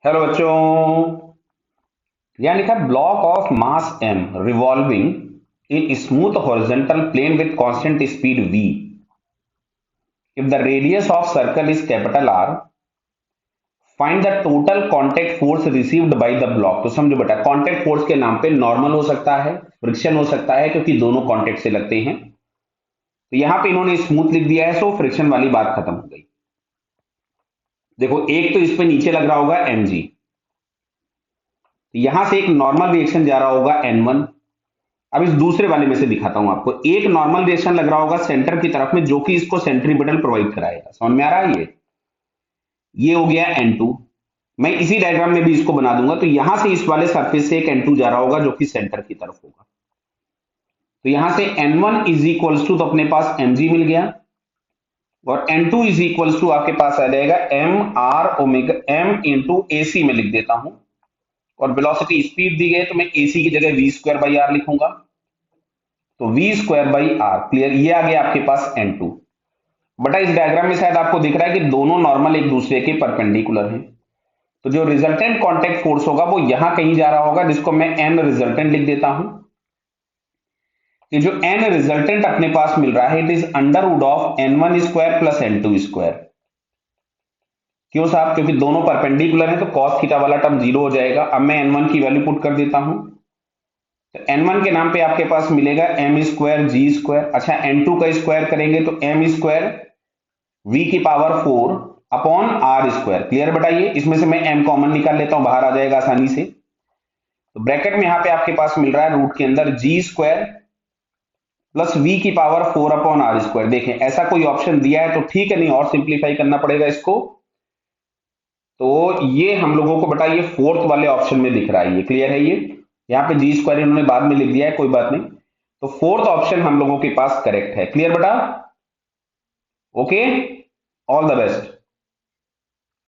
Hello बच्चों। यहाँ लिखा block of mass M revolving in smooth horizontal plane with constant speed v if the radius of circle is capital R find the total contact force received by the block. तो समझो बेटा, contact force के नाम पे normal हो सकता है, friction हो सकता है, क्योंकि दोनों कांटेक्ट से लगते हैं। तो यहां पे इन्होंने स्मूथ लिख दिया है, सो फ्रिक्शन वाली बात खत्म हो गई। देखो, एक तो इस पे नीचे लग रहा होगा mg, यहां से एक नॉर्मल रिएक्शन जा रहा होगा n1। अब इस दूसरे वाले में से दिखाता हूं आपको, एक नॉर्मल रिएक्शन लग रहा होगा सेंटर की तरफ में, जो कि इसको सेंट्रीपिटल प्रोवाइड कराएगा। समझ में आ रहा है? ये हो गया n2। मैं इसी डायग्राम में भी इसको बना दूंगा। तो यहां से इस वाले सरफेस से एक n2 जा रहा होगा जो कि सेंटर की तरफ होगा। तो यहां से n1 इज इक्वल्स टू, तो अपने पास mg मिल गया, और n2 इज इक्वल्स टू आपके पास आ जाएगा m r omega m into a c में लिख देता हूं। और वेलोसिटी स्पीड दी गई तो मैं ac की जगह v स्क्वायर बाई आर लिखूंगा। तो v square by R, clear? ये आ गया आपके पास n2। बटा इस डायग्राम में शायद आपको दिख रहा है कि दोनों नॉर्मल एक दूसरे के परपेंडिकुलर हैं। तो जो रिजल्टेंट कांटेक्ट फोर्स होगा वो यहां कहीं जा रहा होगा, जिसको मैं n रिजल्टेंट लिख देता हूं। ये जो n रिजल्टेंट अपने पास मिल रहा है, it is under root of n1 square plus n2 square. क्यों साहब? क्योंकि दोनों परपेंडिकुलर हैं, तो cos थीटा वाला टर्म जीरो हो जाएगा। अब मैं n1 की वैल्यू पुट कर देता हूं। तो n1 के नाम पे आपके पास मिलेगा m स्क्वायर जी स्क्वायर। अच्छा, n2 का स्क्वायर करेंगे तो m स्क्वायर v की power 4 upon R square. Clear बताइए? इसमें से मैं m कॉमन निकाल लेता हूं, बाहर आ जाएगा आसानी से। तो ब्रैकेट में यहां पे आपके पास मिल रहा है रूट के अंदर जी स्क्वायर प्लस v की पावर 4 अपॉन आर स्क्वायर। देखें, ऐसा कोई ऑप्शन दिया है तो ठीक है, नहीं और सिंप्लीफाई करना पड़ेगा इसको। तो ये हम लोगों को बताइए फोर्थ वाले ऑप्शन में दिख रहा है। ये क्लियर है? ये यहाँ पे जी स्क्वायर इन्होंने बाद में लिख दिया है, कोई बात नहीं। तो फोर्थ ऑप्शन हम लोगों के पास करेक्ट है। क्लियर बेटा? Okay, all the best.